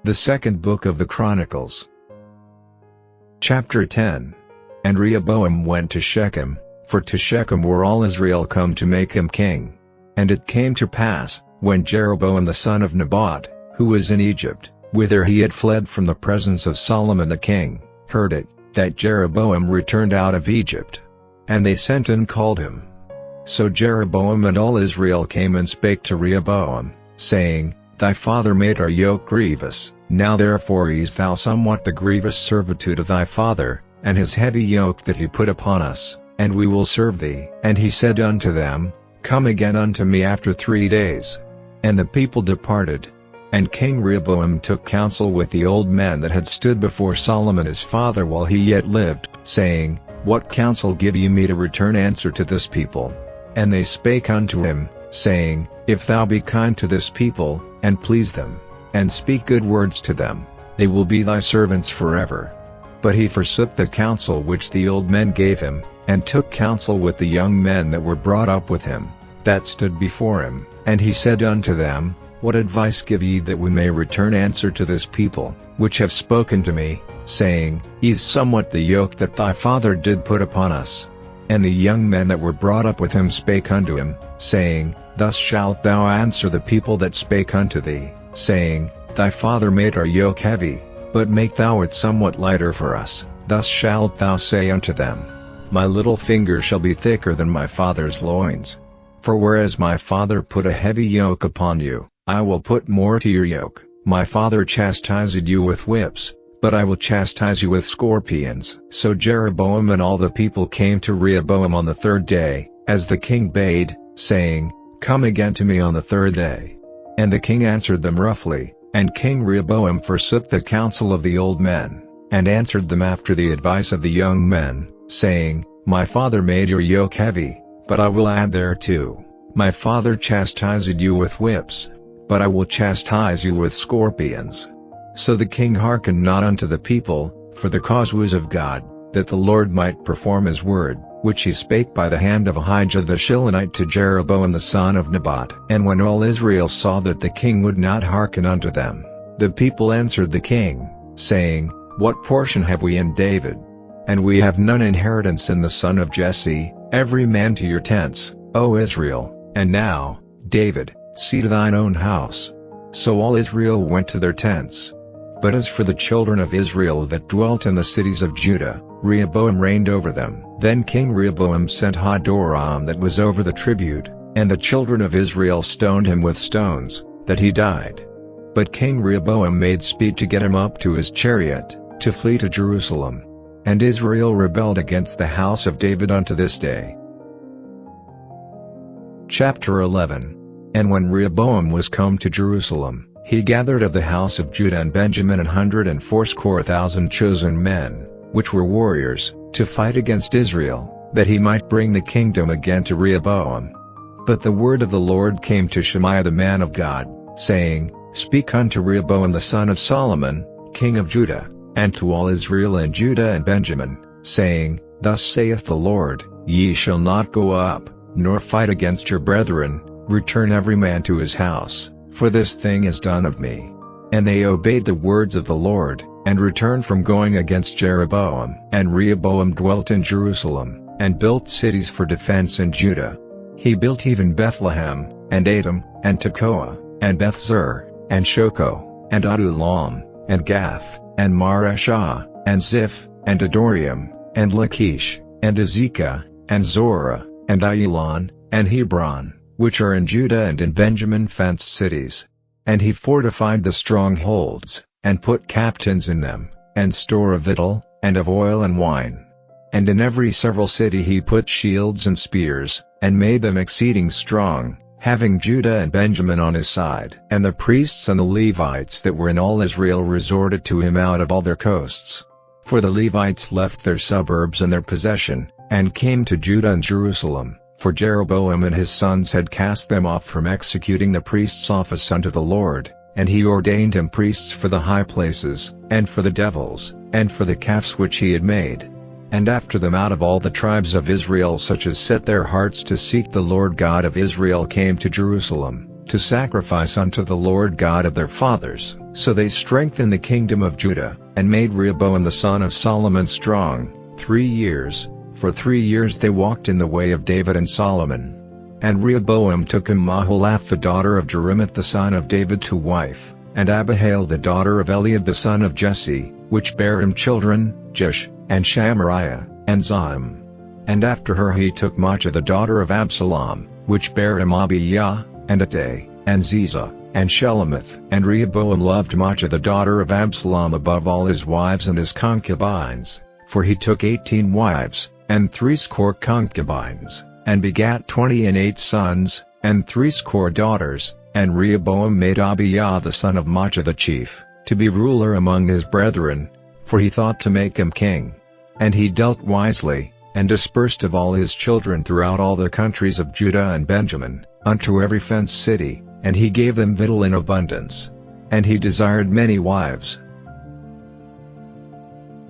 The second book of the Chronicles. Chapter 10. And Rehoboam went to Shechem, for to Shechem were all Israel come to make him king. And it came to pass, when Jeroboam the son of Nebat, who was in Egypt, whither he had fled from the presence of Solomon the king, heard it, that Jeroboam returned out of Egypt. And they sent and called him. So Jeroboam and all Israel came and spake to Rehoboam, saying, Thy father made our yoke grievous, now therefore ease thou somewhat the grievous servitude of thy father, and his heavy yoke that he put upon us, and we will serve thee. And he said unto them, Come again unto me after 3 days. And the people departed. And King Rehoboam took counsel with the old men that had stood before Solomon his father while he yet lived, saying, What counsel give ye me to return answer to this people? And they spake unto him, saying, If thou be kind to this people, and please them, and speak good words to them, they will be thy servants forever. But he forsook the counsel which the old men gave him, and took counsel with the young men that were brought up with him, that stood before him. And he said unto them, What advice give ye that we may return answer to this people, which have spoken to me, saying, Ease somewhat the yoke that thy father did put upon us? And the young men that were brought up with him spake unto him, saying, Thus shalt thou answer the people that spake unto thee, saying, Thy father made our yoke heavy, but make thou it somewhat lighter for us. Thus shalt thou say unto them, My little finger shall be thicker than my father's loins. For whereas my father put a heavy yoke upon you, I will put more to your yoke. My father chastised you with whips, but I will chastise you with scorpions. So Jeroboam and all the people came to Rehoboam on the 3rd day, as the king bade, saying, Come again to me on the 3rd day. And the king answered them roughly, and King Rehoboam forsook the counsel of the old men, and answered them after the advice of the young men, saying, My father made your yoke heavy, but I will add thereto. My father chastised you with whips, but I will chastise you with scorpions. So the king hearkened not unto the people, for the cause was of God, that the Lord might perform his word, which he spake by the hand of Ahijah the Shilonite to Jeroboam the son of Nebat. And when all Israel saw that the king would not hearken unto them, the people answered the king, saying, What portion have we in David? And we have none inheritance in the son of Jesse. Every man to your tents, O Israel. And now, David, see to thine own house. So all Israel went to their tents. But as for the children of Israel that dwelt in the cities of Judah, Rehoboam reigned over them. Then King Rehoboam sent Hadoram that was over the tribute, and the children of Israel stoned him with stones, that he died. But King Rehoboam made speed to get him up to his chariot, to flee to Jerusalem. And Israel rebelled against the house of David unto this day. Chapter 11. And when Rehoboam was come to Jerusalem, he gathered of the house of Judah and Benjamin 180,000 chosen men, which were warriors, to fight against Israel, that he might bring the kingdom again to Rehoboam. But the word of the Lord came to Shemaiah the man of God, saying, Speak unto Rehoboam the son of Solomon, king of Judah, and to all Israel and Judah and Benjamin, saying, Thus saith the Lord, Ye shall not go up, nor fight against your brethren, return every man to his house, for this thing is done of me. And they obeyed the words of the Lord, and returned from going against Jeroboam. And Rehoboam dwelt in Jerusalem, and built cities for defense in Judah. He built even Bethlehem, and Adam, and Tekoa, and Bethzur, and Shoko, and Adullam, and Gath, and Mareshah, and Ziph, and Adorium, and Lachish, and Azekah, and Zorah, and Ayalon, and Hebron, which are in Judah and in Benjamin fenced cities. And he fortified the strongholds, and put captains in them, and store of victual, and of oil and wine. And in every several city he put shields and spears, and made them exceeding strong, having Judah and Benjamin on his side. And the priests and the Levites that were in all Israel resorted to him out of all their coasts. For the Levites left their suburbs and their possession, and came to Judah and Jerusalem, for Jeroboam and his sons had cast them off from executing the priest's office unto the Lord, and he ordained him priests for the high places, and for the devils, and for the calves which he had made. And after them out of all the tribes of Israel such as set their hearts to seek the Lord God of Israel came to Jerusalem, to sacrifice unto the Lord God of their fathers. So they strengthened the kingdom of Judah, and made Rehoboam the son of Solomon strong, 3 years. For 3 years they walked in the way of David and Solomon. And Rehoboam took him Mahalath the daughter of Jerimoth the son of David to wife, and Abihail the daughter of Eliab the son of Jesse, which bare him children, Jesh, and Shamariah, and Zaham. And after her he took Maachah the daughter of Absalom, which bare him Abijah, and Attai, and Ziza, and Shelomoth. And Rehoboam loved Maachah the daughter of Absalom above all his wives and his concubines, for he took 18 wives, and 80 concubines, and begat 28 sons, and 80 daughters. And Rehoboam made Abijah the son of Maachah the chief, to be ruler among his brethren, for he thought to make him king. And he dealt wisely, and dispersed of all his children throughout all the countries of Judah and Benjamin, unto every fenced city, and he gave them victual in abundance. And he desired many wives.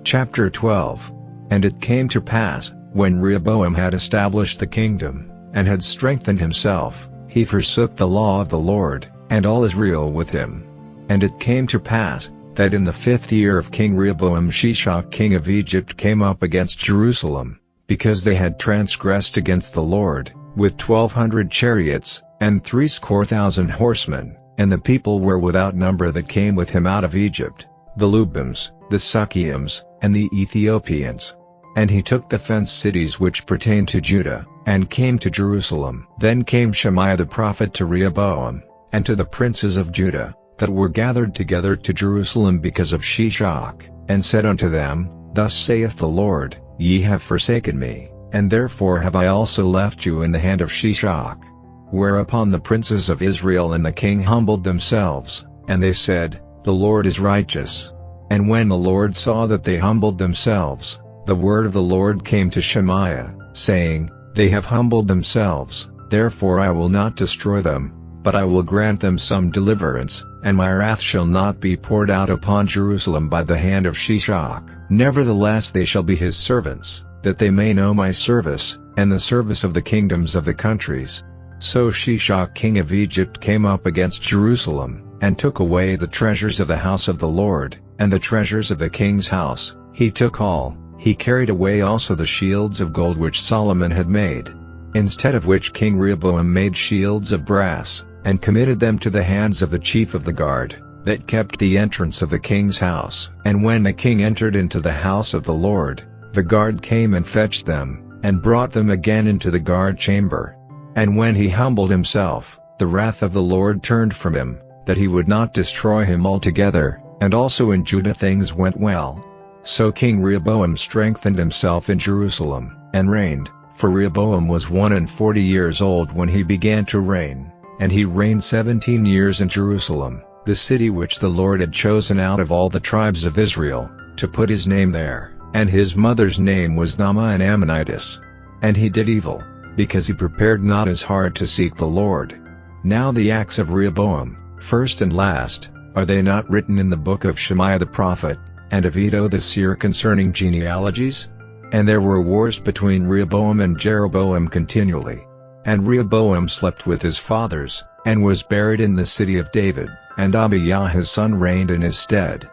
Chapter 12. And it came to pass, when Rehoboam had established the kingdom, and had strengthened himself, he forsook the law of the Lord, and all Israel with him. And it came to pass, that in the 5th year of King Rehoboam Shishak king of Egypt came up against Jerusalem, because they had transgressed against the Lord, with 1,200 chariots, and 80,000 horsemen, and the people were without number that came with him out of Egypt, the Lubims, the Sukkiims, and the Ethiopians. And he took the fenced cities which pertained to Judah, and came to Jerusalem. Then came Shemaiah the prophet to Rehoboam, and to the princes of Judah, that were gathered together to Jerusalem because of Shishak, and said unto them, Thus saith the Lord, Ye have forsaken me, and therefore have I also left you in the hand of Shishak. Whereupon the princes of Israel and the king humbled themselves, and they said, The Lord is righteous. And when the Lord saw that they humbled themselves, the word of the Lord came to Shemaiah, saying, They have humbled themselves, therefore I will not destroy them, but I will grant them some deliverance, and my wrath shall not be poured out upon Jerusalem by the hand of Shishak. Nevertheless they shall be his servants, that they may know my service, and the service of the kingdoms of the countries. So Shishak king of Egypt came up against Jerusalem, and took away the treasures of the house of the Lord, and the treasures of the king's house. He took all. He carried away also the shields of gold which Solomon had made. Instead of which King Rehoboam made shields of brass, and committed them to the hands of the chief of the guard, that kept the entrance of the king's house. And when the king entered into the house of the Lord, the guard came and fetched them, and brought them again into the guard chamber. And when he humbled himself, the wrath of the Lord turned from him, that he would not destroy him altogether, and also in Judah things went well. So King Rehoboam strengthened himself in Jerusalem, and reigned, for Rehoboam was 41 years old when he began to reign, and he reigned 17 years in Jerusalem, the city which the Lord had chosen out of all the tribes of Israel, to put his name there, and his mother's name was Naamah an Ammonitess. And he did evil, because he prepared not his heart to seek the Lord. Now the acts of Rehoboam, first and last, are they not written in the book of Shemaiah the prophet, and of Iddo the seer concerning genealogies? And there were wars between Rehoboam and Jeroboam continually. And Rehoboam slept with his fathers, and was buried in the city of David, and Abijah his son reigned in his stead.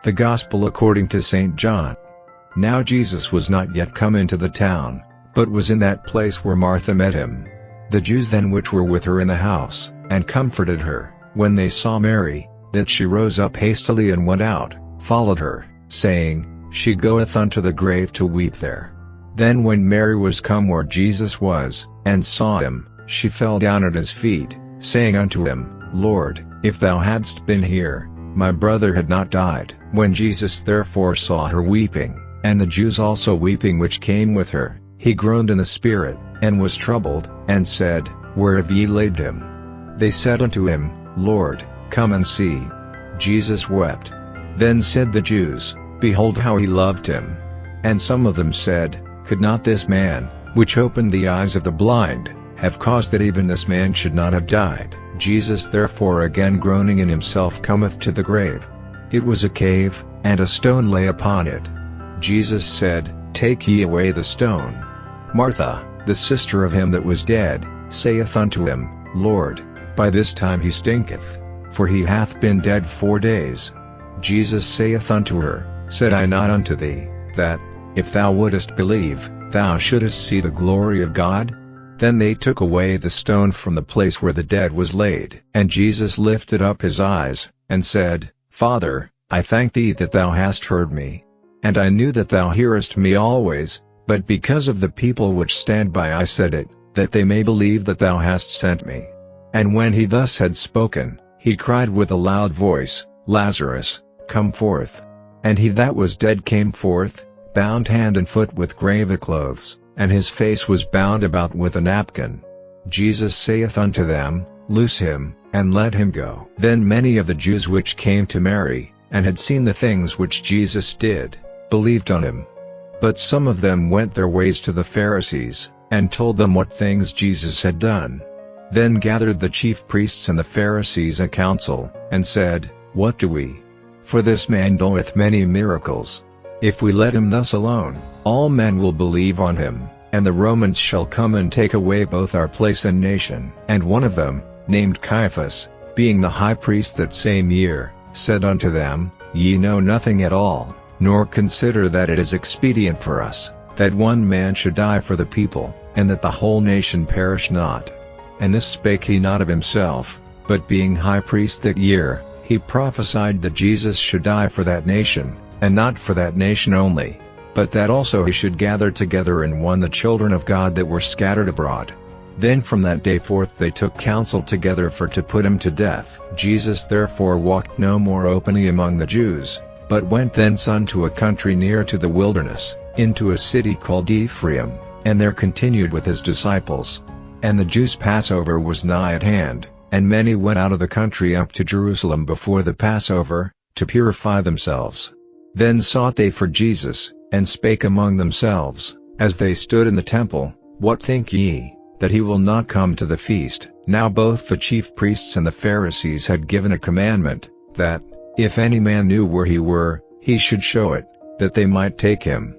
The Gospel according to St. John. Now Jesus was not yet come into the town, but was in that place where Martha met him. The Jews then which were with her in the house, and comforted her, when they saw Mary, that she rose up hastily and went out, followed her, saying, She goeth unto the grave to weep there. Then when Mary was come where Jesus was, and saw him, she fell down at his feet, saying unto him, Lord, if thou hadst been here, my brother had not died. When Jesus therefore saw her weeping, and the Jews also weeping which came with her, he groaned in the spirit, and was troubled, and said, Where have ye laid him? They said unto him, Lord, come and see. Jesus wept. Then said the Jews, Behold how he loved him. And some of them said, Could not this man, which opened the eyes of the blind, have caused that even this man should not have died? Jesus therefore again groaning in himself cometh to the grave. It was a cave, and a stone lay upon it. Jesus said, Take ye away the stone. Martha, the sister of him that was dead, saith unto him, Lord, by this time he stinketh, for he hath been dead 4 days. Jesus saith unto her, Said I not unto thee, that, if thou wouldest believe, thou shouldest see the glory of God? Then they took away the stone from the place where the dead was laid. And Jesus lifted up his eyes, and said, Father, I thank thee that thou hast heard me. And I knew that thou hearest me always, but because of the people which stand by I said it, that they may believe that thou hast sent me. And when he thus had spoken, he cried with a loud voice, Lazarus, come forth. And he that was dead came forth, bound hand and foot with grave clothes, and his face was bound about with a napkin. Jesus saith unto them, Loose him, and let him go. Then many of the Jews which came to Mary, and had seen the things which Jesus did, believed on him. But some of them went their ways to the Pharisees, and told them what things Jesus had done. Then gathered the chief priests and the Pharisees a council, and said, What do we? For this man doeth many miracles. If we let him thus alone, all men will believe on him, and the Romans shall come and take away both our place and nation. And one of them, named Caiaphas, being the high priest that same year, said unto them, Ye know nothing at all, nor consider that it is expedient for us, that one man should die for the people, and that the whole nation perish not. And this spake he not of himself, but being high priest that year, he prophesied that Jesus should die for that nation, and not for that nation only, but that also he should gather together in one the children of God that were scattered abroad. Then from that day forth they took counsel together for to put him to death. Jesus therefore walked no more openly among the Jews, but went thence unto a country near to the wilderness, into a city called Ephraim, and there continued with his disciples. And the Jews' Passover was nigh at hand, and many went out of the country up to Jerusalem before the Passover, to purify themselves. Then sought they for Jesus, and spake among themselves, as they stood in the temple, What think ye, that he will not come to the feast? Now both the chief priests and the Pharisees had given a commandment, that, if any man knew where he were, he should show it, that they might take him.